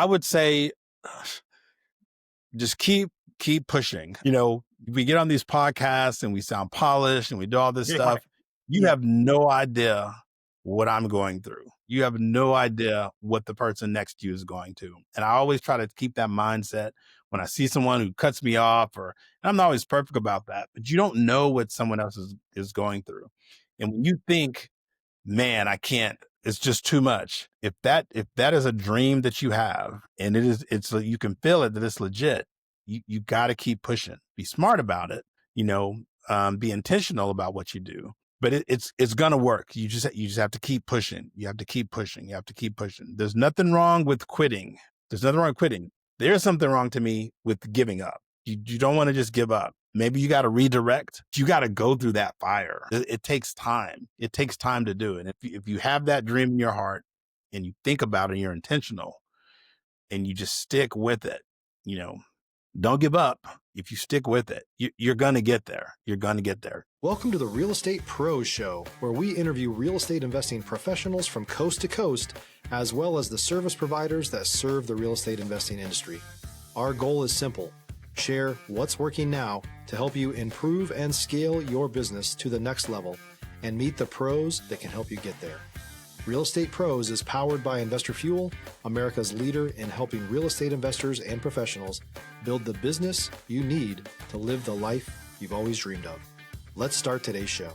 I would say just keep pushing. We get on these podcasts and we sound polished and we do all this stuff. You have no idea what I'm going through. You have no idea what the person next to you is going to. And I always try to keep that mindset when I see someone who cuts me off, and I'm not always perfect about that, but you don't know what someone else is going through. And when you think, man, I can't, it's just too much. If that is a dream that you have and you can feel it, that it's legit, you got to keep pushing. Be smart about it, be intentional about what you do. But it's going to work. You just have to keep pushing. You have to keep pushing. You have to keep pushing. There's nothing wrong with quitting. There's nothing wrong with quitting. There's something wrong to me with giving up. You don't want to just give up. Maybe you got to redirect. You got to go through that fire. It takes time. It takes time to do it. If you have that dream in your heart and you think about it and you're intentional and you just stick with it, don't give up. If you stick with it, you're going to get there. You're going to get there. Welcome to the Real Estate Pros Show, where we interview real estate investing professionals from coast to coast, as well as the service providers that serve the real estate investing industry. Our goal is simple: share what's working now to help you improve and scale your business to the next level and meet the pros that can help you get there. Real Estate Pros is powered by Investor Fuel, America's leader in helping real estate investors and professionals build the business you need to live the life you've always dreamed of. Let's start today's show.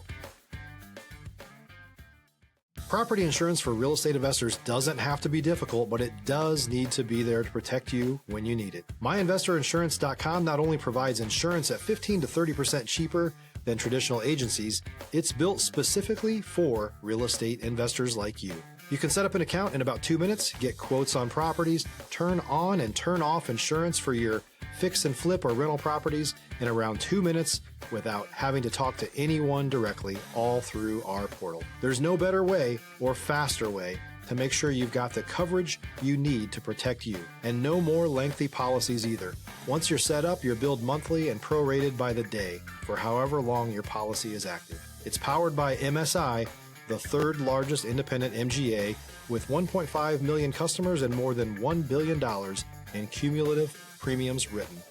Property insurance for real estate investors doesn't have to be difficult, but it does need to be there to protect you when you need it. MyInvestorInsurance.com not only provides insurance at 15 to 30% cheaper than traditional agencies, it's built specifically for real estate investors like you. You can set up an account in about 2 minutes, get quotes on properties, turn on and turn off insurance for your fix and flip or rental properties in around 2 minutes without having to talk to anyone directly, all through our portal. There's no better way or faster way to make sure you've got the coverage you need to protect you, and no more lengthy policies either. Once you're set up, you're billed monthly and prorated by the day for however long your policy is active. It's powered by MSI, the third largest independent MGA, with 1.5 million customers and more than $1 billion in cumulative premiums written.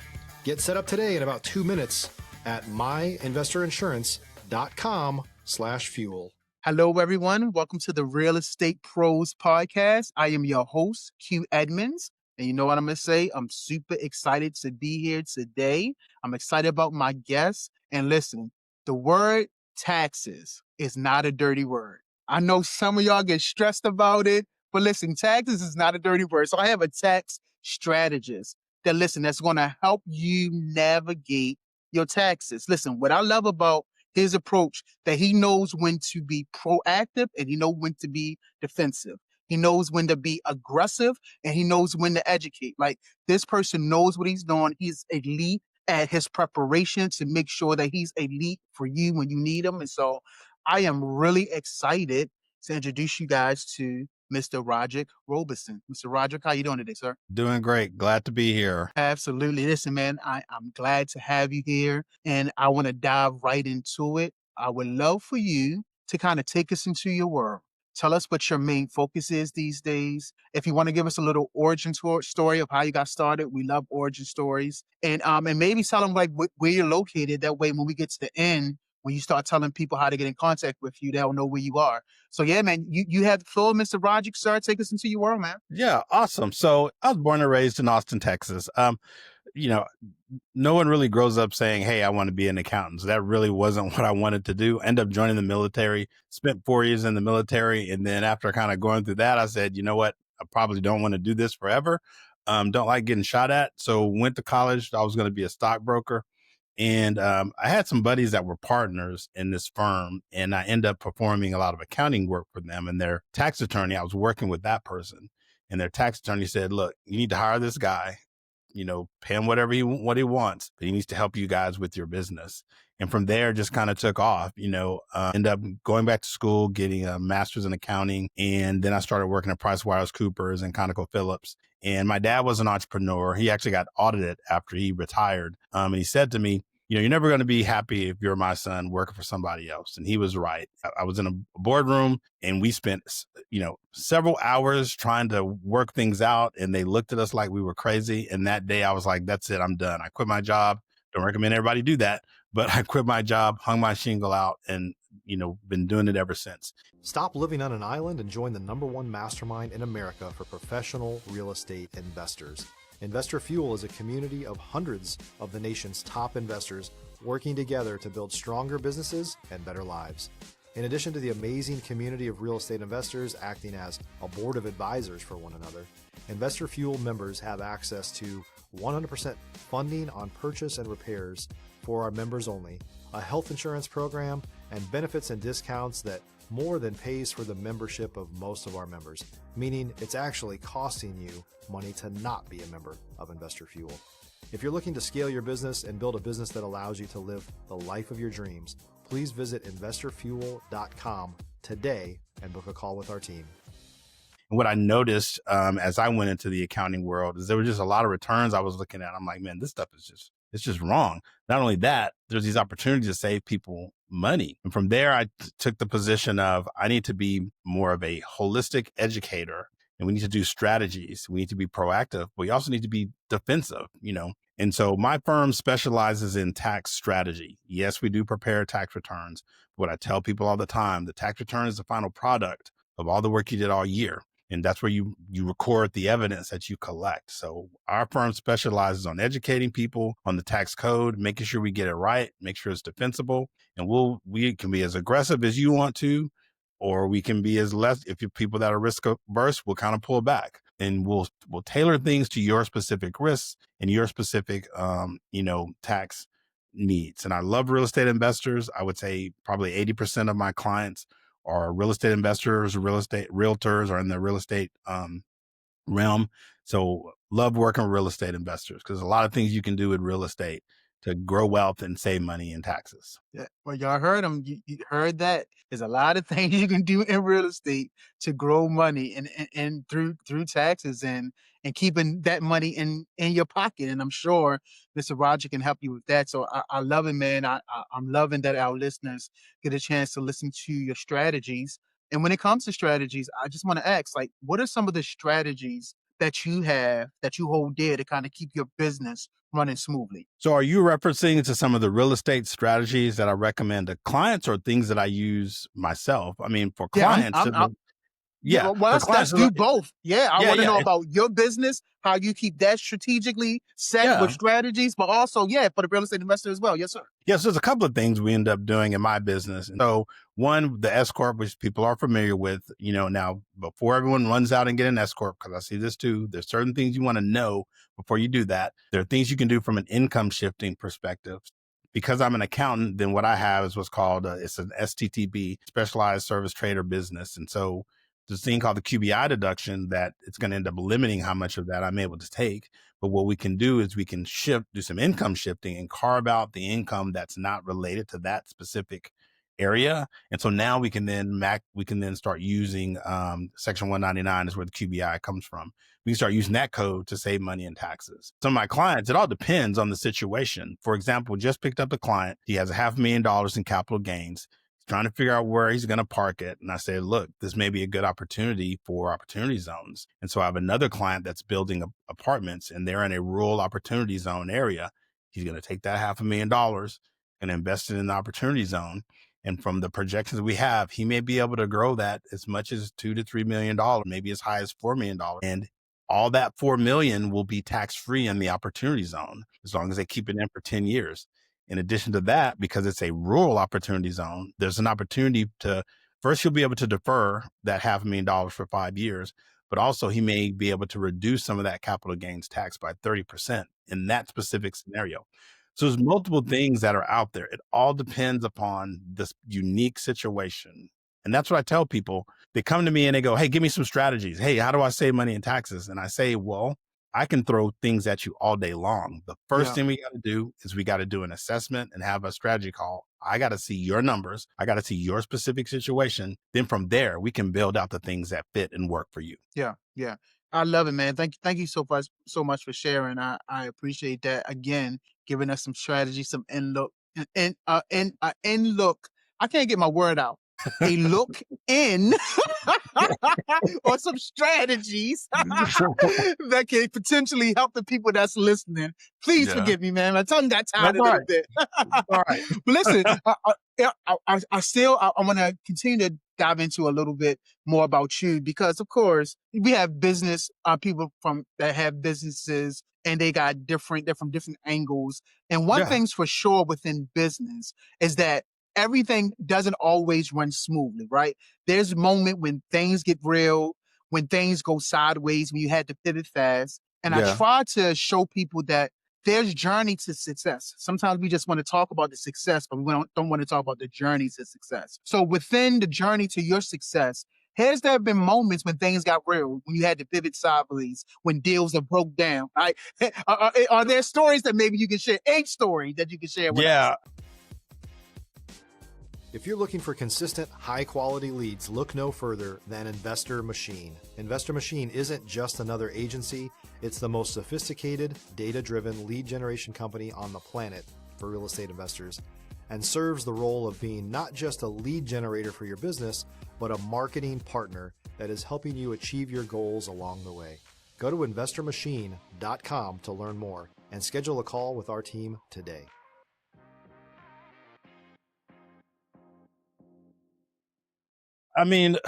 Get set up today in about 2 minutes at myinvestorinsurance.com/fuel. Hello, everyone. Welcome to the Real Estate Pros Podcast. I am your host, Q Edmonds. And you know what I'm going to say? I'm super excited to be here today. I'm excited about my guests. And listen, the word taxes is not a dirty word. I know some of y'all get stressed about it, but listen, taxes is not a dirty word. So I have a tax strategist that's going to help you navigate your taxes. Listen, what I love about his approach, that he knows when to be proactive and he knows when to be defensive. He knows when to be aggressive and he knows when to educate. Like, this person knows what he's doing. He's elite at his preparation to make sure that he's elite for you when you need him. And so I am really excited to introduce you guys to Mr. Roderick Robeson. Mr. Roderick, how you doing today, sir? Doing great. Glad to be here. Absolutely. Listen, man, I'm glad to have you here, and I want to dive right into it. I would love for you to kind of take us into your world. Tell us what your main focus is these days. If you want to give us a little origin story of how you got started, we love origin stories. And maybe tell them like where you're located. That way, when we get to the end, when you start telling people how to get in contact with you, they'll know where you are. So yeah, man, you have the floor, Mr. Roderick, sir. Take us into your world, man. Yeah, awesome. So I was born and raised in Austin, Texas. No one really grows up saying, hey, I want to be an accountant. So that really wasn't what I wanted to do. End up joining the military, spent 4 years in the military. And then after kind of going through that, I said, you know what? I probably don't want to do this forever. Don't like getting shot at. So went to college. I was going to be a stockbroker. And I had some buddies that were partners in this firm, and I ended up performing a lot of accounting work for them. And their tax attorney, I was working with that person, and their tax attorney said, look, you need to hire this guy, pay him what he wants, but he needs to help you guys with your business. And from there, just kind of took off, end up going back to school, getting a master's in accounting. And then I started working at PricewaterhouseCoopers and ConocoPhillips. And my dad was an entrepreneur. He actually got audited after he retired. And he said to me, you're never going to be happy if you're my son working for somebody else. And he was right. I was in a boardroom and we spent, several hours trying to work things out. And they looked at us like we were crazy. And that day I was like, that's it. I'm done. I quit my job. Don't recommend everybody do that. But I quit my job, hung my shingle out, and been doing it ever since. Stop living on an island and join the #1 mastermind in America for professional real estate investors. Investor Fuel is a community of hundreds of the nation's top investors working together to build stronger businesses and better lives. In addition to the amazing community of real estate investors acting as a board of advisors for one another, Investor Fuel members have access to 100% funding on purchase and repairs for our members only, a health insurance program, and benefits and discounts that more than pays for the membership of most of our members, meaning it's actually costing you money to not be a member of Investor Fuel. If you're looking to scale your business and build a business that allows you to live the life of your dreams, please visit investorfuel.com today and book a call with our team. And what I noticed as I went into the accounting world is there were just a lot of returns I was looking at. I'm like, man, this stuff is it's just wrong. Not only that, there's these opportunities to save people money. And from there, I took the position of I need to be more of a holistic educator, and we need to do strategies. We need to be proactive, but we also need to be defensive, And so my firm specializes in tax strategy. Yes, we do prepare tax returns. What I tell people all the time, the tax return is the final product of all the work you did all year. And that's where you record the evidence that you collect. So our firm specializes on educating people on the tax code, making sure we get it right, make sure it's defensible. And we can be as aggressive as you want to, or we can be as less. If you're people that are risk averse, we'll kind of pull back, and we'll tailor things to your specific risks and your specific, tax needs. And I love real estate investors. I would say probably 80% of my clients are real estate investors, real estate realtors, or in the real estate realm. So love working with real estate investors because a lot of things you can do with real estate to grow wealth and save money in taxes. Yeah. Well, y'all heard them. You heard that. There's a lot of things you can do in real estate to grow money and through taxes and keeping that money in your pocket. And I'm sure Mr. Roger can help you with that. So I love it, man. I'm loving that our listeners get a chance to listen to your strategies. And when it comes to strategies, I just want to ask, like, what are some of the strategies that you have that you hold dear to kind of keep your business running smoothly? So are you referencing to some of the real estate strategies that I recommend to clients or things that I use myself? I mean, for clients, yeah, well, let's do both. Yeah, I want to know about your business, how you keep that strategically set with strategies, but also, for the real estate investor as well. Yes, sir. Yes, there's a couple of things we end up doing in my business. And so one, the S Corp, which people are familiar with, now before everyone runs out and get an S Corp, because I see this too, there's certain things you want to know before you do that. There are things you can do from an income shifting perspective. Because I'm an accountant, then what I have is what's called, it's an STTB, Specialized Service Trader Business. And so this thing called the QBI deduction that it's going to end up limiting how much of that I'm able to take. But what we can do is we can do some income shifting and carve out the income that's not related to that specific area. And so now we can then start using Section 199 is where the QBI comes from. We can start using that code to save money in taxes. Some of my clients, it all depends on the situation. For example, just picked up a client. He has $500,000 in capital gains. Trying to figure out where he's going to park it. And I said, look, this may be a good opportunity for opportunity zones. And so I have another client that's building apartments and they're in a rural opportunity zone area. He's going to take that $500,000 and invest it in the opportunity zone. And from the projections we have, he may be able to grow that as much as $2 to $3 million, maybe as high as $4 million. And all that $4 million will be tax-free in the opportunity zone as long as they keep it in for 10 years. In addition to that, because it's a rural opportunity zone, there's an opportunity to, first, you'll be able to defer that $500,000 for 5 years, but also he may be able to reduce some of that capital gains tax by 30% in that specific scenario. So there's multiple things that are out there. It all depends upon this unique situation. And that's what I tell people. They come to me and they go, hey, give me some strategies. Hey, how do I save money in taxes? And I say, well, I can throw things at you all day long. The first thing we got to do is we got to do an assessment and have a strategy call. I got to see your numbers. I got to see your specific situation. Then from there, we can build out the things that fit and work for you. Yeah. I love it, man. Thank you so much for sharing. I appreciate that. Again, giving us some strategy, some in look. I can't get my word out. A look in or some strategies that can potentially help the people that's listening. Please Yeah. forgive me, man. My tongue got tied That's a all little right. bit. All right. But listen, I want to continue to dive into a little bit more about you because, of course, we have business people from that have businesses and they got they're from different angles. And one Yeah. thing's for sure within business is that everything doesn't always run smoothly, right? There's a moment when things get real, when things go sideways, when you had to pivot fast. And I Yeah. try to show people that there's journey to success. Sometimes we just want to talk about the success, but we don't want to talk about the journey to success. So within the journey to your success, has there been moments when things got real, when you had to pivot sideways, when deals have broke down? Right? Are there stories that maybe you can share? A story that you can share with us? Yeah. If you're looking for consistent, high-quality leads, look no further than Investor Machine. Investor Machine isn't just another agency, it's the most sophisticated, data-driven lead generation company on the planet for real estate investors, and serves the role of being not just a lead generator for your business, but a marketing partner that is helping you achieve your goals along the way. Go to investormachine.com to learn more and schedule a call with our team today. I mean,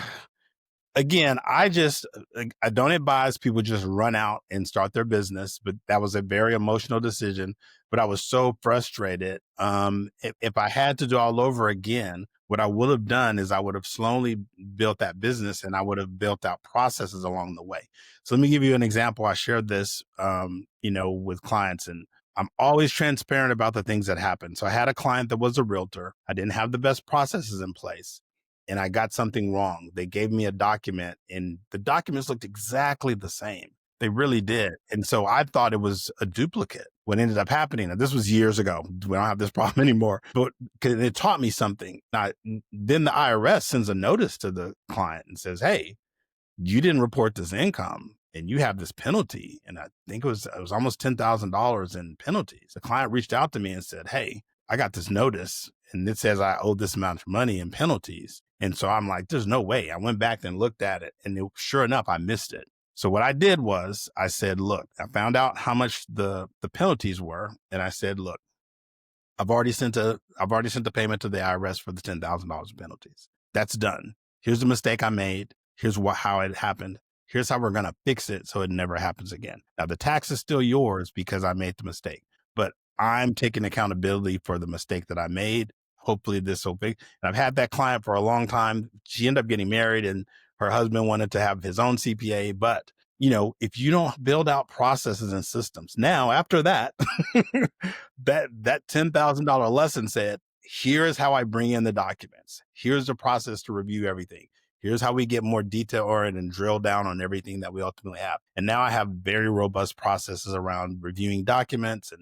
again, I don't advise people just run out and start their business, but that was a very emotional decision. But I was so frustrated. If I had to do all over again, what I would have done is I would have slowly built that business and I would have built out processes along the way. So let me give you an example. I shared this, with clients, and I'm always transparent about the things that happen. So I had a client that was a realtor. I didn't have the best processes in place and I got something wrong. They gave me a document and the documents looked exactly the same. They really did. And so I thought it was a duplicate. What ended up happening, and this was years ago, we don't have this problem anymore, but it taught me something. Now, then the IRS sends a notice to the client and says, hey, you didn't report this income and you have this penalty. And I think it was almost $10,000 in penalties. The client reached out to me and said, hey, I got this notice and it says I owe this amount of money in penalties. And so I'm like, there's no way. I went back and looked at it and sure enough, I missed it. So what I did was I said, look, I found out how much the penalties were. And I said, look, I've already sent the payment to the IRS for the $10,000 penalties. That's done. Here's the mistake I made. Here's how it happened. Here's how we're going to fix it so it never happens again. Now the tax is still yours because I made the mistake, but I'm taking accountability for the mistake that I made. Hopefully this will fix. And I've had that client for a long time. She ended up getting married and her husband wanted to have his own CPA, but if you don't build out processes and systems, now after that, that $10,000 lesson said, here is how I bring in the documents. Here's the process to review everything. Here's how we get more detail oriented and drill down on everything that we ultimately have. And now I have very robust processes around reviewing documents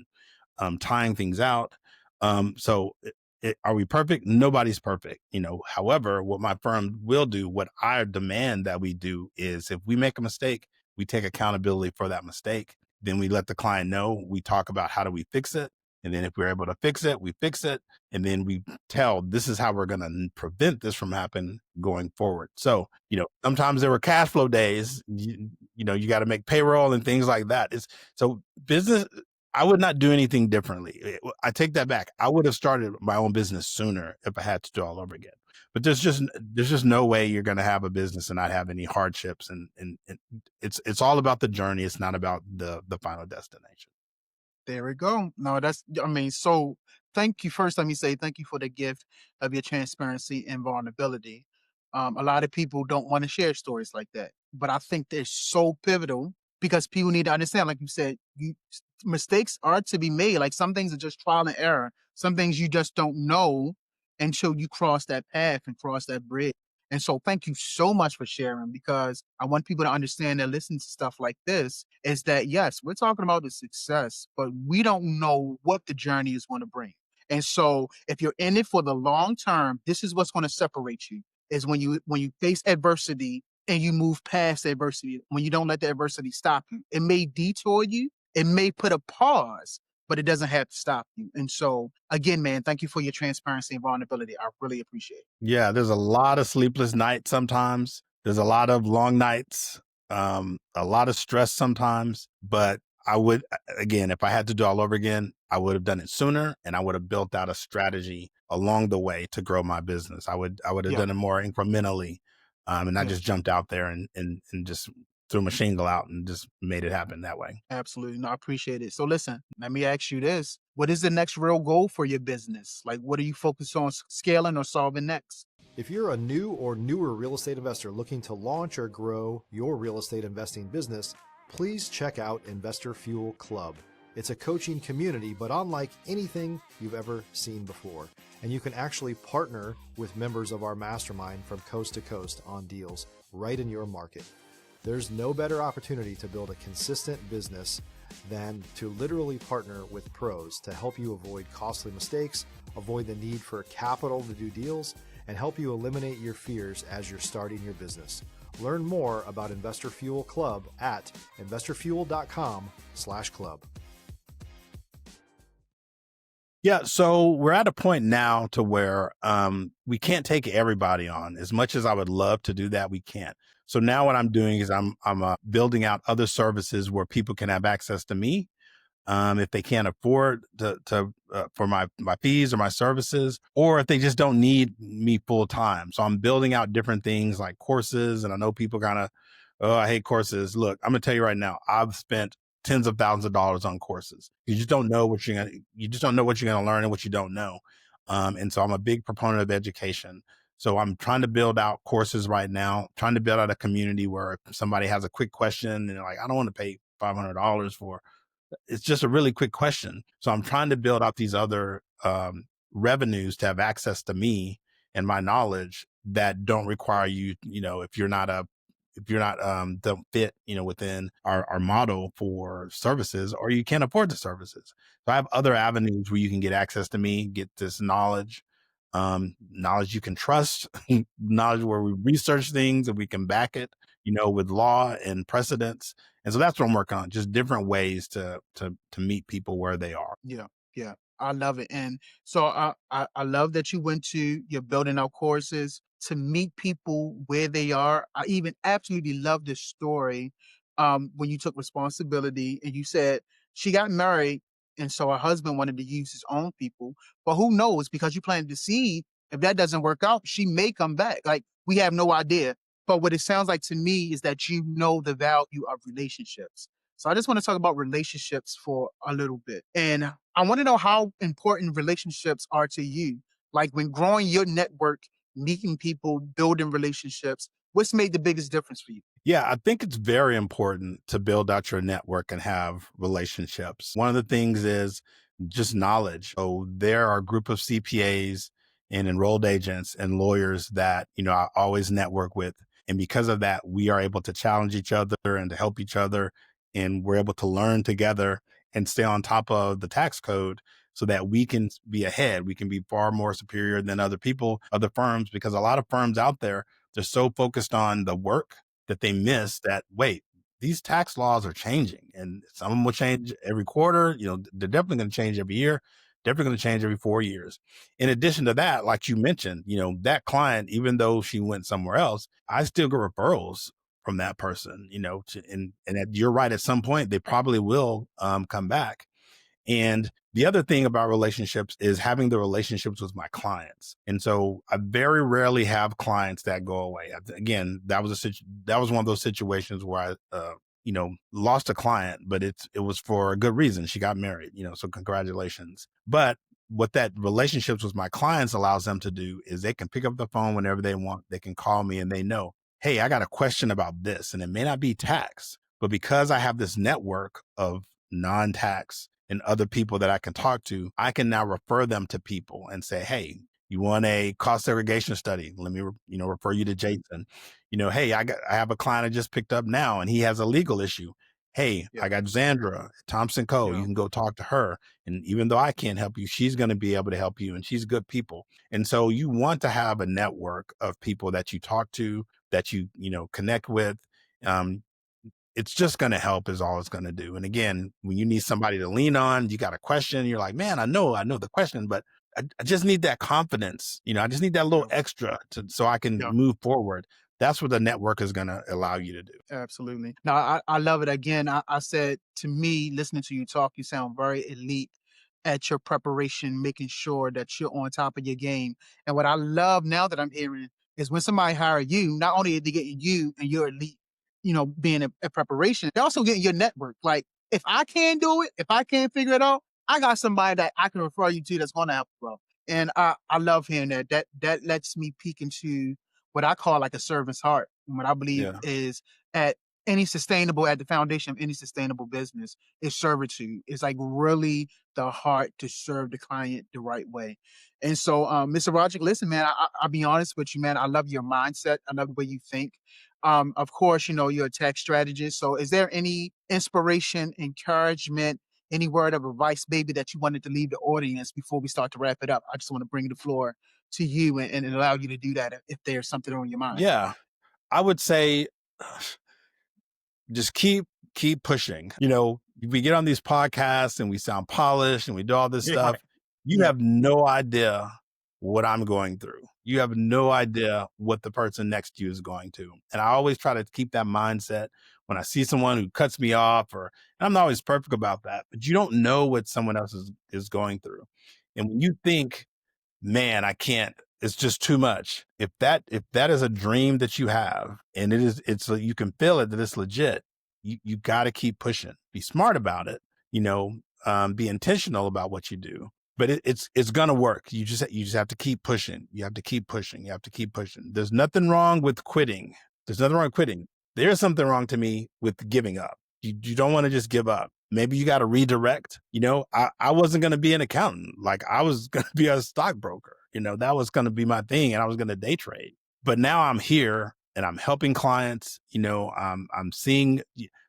and tying things out. Are we perfect? Nobody's perfect. However, what my firm will do, what I demand that we do is if we make a mistake, we take accountability for that mistake. Then we let the client know, we talk about how do we fix it. And then if we're able to fix it, we fix it. And then we tell this is how we're going to prevent this from happening going forward. So, sometimes there were cash flow days, you got to make payroll and things like that. So business, I would not do anything differently. I take that back. I would have started my own business sooner if I had to do all over again. But there's just no way you're going to have a business and not have any hardships. And it's all about the journey. It's not about the final destination. There we go. No, so thank you. First, let me say thank you for the gift of your transparency and vulnerability. A lot of people don't want to share stories like that, but I think they're so pivotal because people need to understand, like you said, mistakes are to be made. Like some things are just trial and error. Some things you just don't know until you cross that path and cross that bridge. And so thank you so much for sharing because I want people to understand that listening to stuff like this is that, yes, we're talking about the success, but we don't know what the journey is going to bring. And so if you're in it for the long term, this is what's going to separate you is when you face adversity, and you move past the adversity. When you don't let the adversity stop you, it may detour you, it may put a pause, but it doesn't have to stop you. And so, again, man, thank you for your transparency and vulnerability. I really appreciate it. Yeah, there's a lot of sleepless nights sometimes. There's a lot of long nights, a lot of stress sometimes. But I would, again, if I had to do all over again, I would have done it sooner, and I would have built out a strategy along the way to grow my business. I would have Yeah, done it more incrementally, and not yeah, just jumped out there and just threw my shingle out and just made it happen that way. absolutely. No, I appreciate it. So, listen, let me ask you this. What is the next real goal for your business? Like, what are you focused on scaling or solving next? If you're a new or newer real estate investor looking to launch or grow your real estate investing business, please check out Investor Fuel Club. It's a coaching community, but unlike anything you've ever seen before. And you can actually partner with members of our mastermind from coast to coast on deals right in your market. There's no better opportunity to build a consistent business than to literally partner with pros to help you avoid costly mistakes, avoid the need for capital to do deals, and help you eliminate your fears as you're starting your business. Learn more about Investor Fuel Club at investorfuel.com/club. Yeah, so we're at a point now to where we can't take everybody on. As much as I would love to do that, we can't. So now what I'm doing is I'm building out other services where people can have access to me if they can't afford for my fees or my services, or if they just don't need me full time. So I'm building out different things like courses. And I know people kind of, oh, I hate courses. Look, I'm gonna tell you right now, I've spent tens of thousands of dollars on courses. You just don't know what you just don't know what you're gonna learn and what you don't know. And so I'm a big proponent of education. So I'm trying to build out courses right now, trying to build out a community where if somebody has a quick question and they're like, I don't want to pay $500 for, it's just a really quick question. So I'm trying to build out these other revenues to have access to me and my knowledge that don't require you, if you're not don't fit, within our model for services, or you can't afford the services. So I have other avenues where you can get access to me, get this knowledge, knowledge you can trust, knowledge where we research things and we can back it, with law and precedents. And so that's what I'm working on, just different ways to meet people where they are. Yeah, yeah, I love it. And so I love that you went to you're building out courses to meet people where they are. I even absolutely love this story when you took responsibility and you said she got married, and so her husband wanted to use his own people. But who knows? Because you planted the seed, if that doesn't work out, she may come back. Like, we have no idea. But what it sounds like to me is that you know the value of relationships. So I just want to talk about relationships for a little bit. And I want to know how important relationships are to you. Like, when growing your network, meeting people, building relationships, what's made the biggest difference for you? Yeah, I think it's very important to build out your network and have relationships. One of the things is just knowledge. So there are a group of CPAs and enrolled agents and lawyers that, I always network with. And because of that, we are able to challenge each other and to help each other. And we're able to learn together and stay on top of the tax code so that we can be ahead. We can be far more superior than other people, other firms, because a lot of firms out there, they're so focused on the work that they miss that, wait, these tax laws are changing, and some of them will change every quarter. They're definitely going to change every year, definitely going to change every 4 years. In addition to that, like you mentioned, that client, even though she went somewhere else, I still get referrals from that person, you're right. At some point, they probably will come back. And the other thing about relationships is having the relationships with my clients. And so I very rarely have clients that go away. Again, that was one of those situations where I, lost a client, but it was for a good reason. She got married, so congratulations. But what that relationships with my clients allows them to do is they can pick up the phone whenever they want. They can call me and they know, hey, I got a question about this. And it may not be tax, but because I have this network of non-tax and other people that I can talk to, I can now refer them to people and say, hey, you want a cost segregation study? Let me, refer you to Jason. Hey, I have a client I just picked up now and he has a legal issue. Hey, Yeah, I got Zandra Thompson Co. You yeah, can go talk to her. And even though I can't help you, she's going to be able to help you, and she's good people. And so you want to have a network of people that you talk to that you connect with. Um, it's just going to help is all it's going to do. And again, when you need somebody to lean on, you got a question, you're like, man, I know the question, but I just need that confidence. I just need that little extra so I can move forward. That's what the network is going to allow you to do. Absolutely. No, I love it. Again, I said, to me, listening to you talk, you sound very elite at your preparation, making sure that you're on top of your game. And what I love now that I'm hearing is when somebody hire you, not only are they getting you and your elite, being a preparation, they're also getting your network. Like, if I can't do it, if I can't figure it out, I got somebody that I can refer you to that's going to help you grow. And I love hearing that. That lets me peek into what I call like a servant's heart. And what I believe Yeah. is at the foundation of any sustainable business is servitude. It's like really the heart to serve the client the right way. And so, Mr. Roderick, listen, man, I'll be honest with you, man. I love your mindset. I love the way you think. Of course, you're a tech strategist. So is there any inspiration, encouragement, any word of advice, maybe, that you wanted to leave the audience before we start to wrap it up? I just want to bring the floor to you and allow you to do that if there's something on your mind. Yeah. I would say just keep pushing. We get on these podcasts and we sound polished and we do all this stuff. You have no idea what I'm going through. You have no idea what the person next to you is going to. And I always try to keep that mindset when I see someone who cuts me off, and I'm not always perfect about that, but you don't know what someone else is going through. And when you think, man, I can't, it's just too much. If that is a dream that you have and you can feel it, that it's legit, you got to keep pushing. Be smart about it, be intentional about what you do. But it's going to work. You just have to keep pushing. You have to keep pushing. You have to keep pushing. There's nothing wrong with quitting. There's something wrong to me with giving up. You don't want to just give up. Maybe you got to redirect. I wasn't going to be an accountant. Like, I was going to be a stockbroker. That was going to be my thing, and I was going to day trade. But now I'm here and I'm helping clients. I'm seeing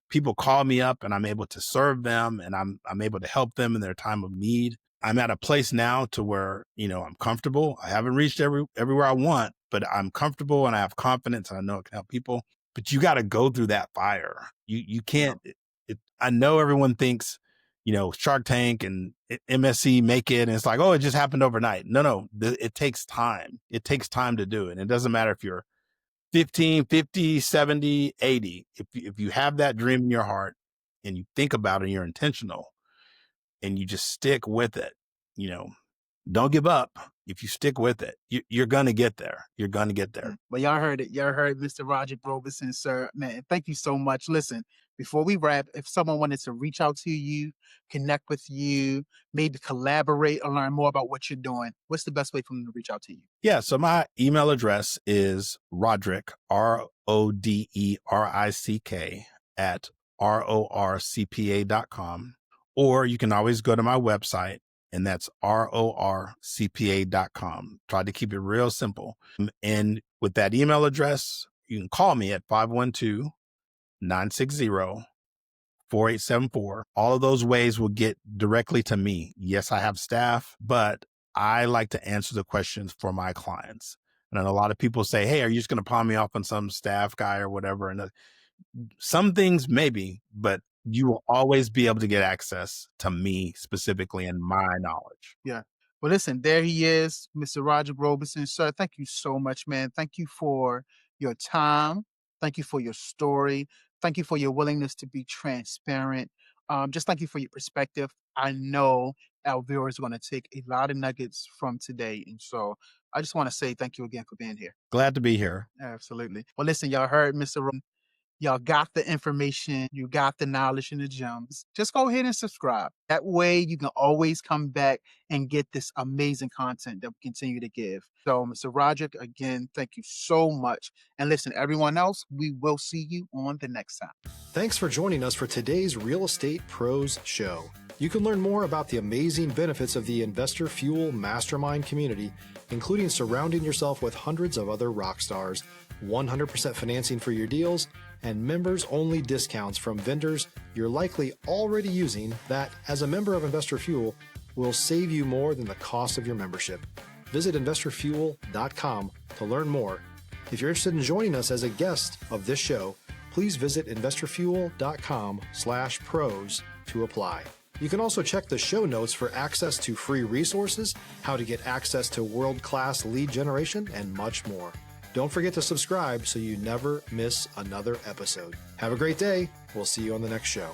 people call me up and I'm able to serve them, and I'm able to help them in their time of need. I'm at a place now to where, I'm comfortable. I haven't reached everywhere I want, but I'm comfortable and I have confidence and I know it can help people. But you got to go through that fire. You can't. I know everyone thinks, Shark Tank and MSC make it, and it's like, oh, it just happened overnight. No, it takes time. It takes time to do it. And it doesn't matter if you're 15, 50, 70, 80. If you have that dream in your heart and you think about it and you're intentional and you just stick with it, don't give up. If you stick with it, you're going to get there. You're going to get there. Well, y'all heard it. Y'all heard Mr. Roderick Robeson, sir. Man, thank you so much. Listen, before we wrap, if someone wanted to reach out to you, connect with you, maybe collaborate or learn more about what you're doing, what's the best way for them to reach out to you? Yeah. So my email address is Roderick, RODERICK at RORCPA.com. Or you can always go to my website, and that's RORCPA.com. Try to keep it real simple. And with that email address, you can call me at 512-960-4874. All of those ways will get directly to me. Yes, I have staff, but I like to answer the questions for my clients. And then a lot of people say, hey, are you just going to palm me off on some staff guy or whatever? And some things maybe, but you will always be able to get access to me specifically and my knowledge. Yeah. Well, listen, there he is, Mr. Roderick Robeson. Sir, thank you so much, man. Thank you for your time. Thank you for your story. Thank you for your willingness to be transparent. Just thank you for your perspective. I know our viewers are going to take a lot of nuggets from today. And so I just want to say thank you again for being here. Glad to be here. Absolutely. Well, listen, y'all heard Mr. Robeson. Y'all got the information, you got the knowledge and the gems. Just go ahead and subscribe. That way you can always come back and get this amazing content that we continue to give. So, Mr. Roderick, again, thank you so much. And listen, everyone else, we will see you on the next time. Thanks for joining us for today's Real Estate Pros Show. You can learn more about the amazing benefits of the Investor Fuel Mastermind community, including surrounding yourself with hundreds of other rock stars, 100% financing for your deals, and members-only discounts from vendors you're likely already using that, as a member of Investor Fuel, will save you more than the cost of your membership. Visit investorfuel.com to learn more If you're interested in joining us as a guest of this show, please visit investorfuel.com/pros to apply. You can also check the show notes for access to free resources, how to get access to world-class lead generation, and much more. Don't forget to subscribe so you never miss another episode. Have a great day. We'll see you on the next show.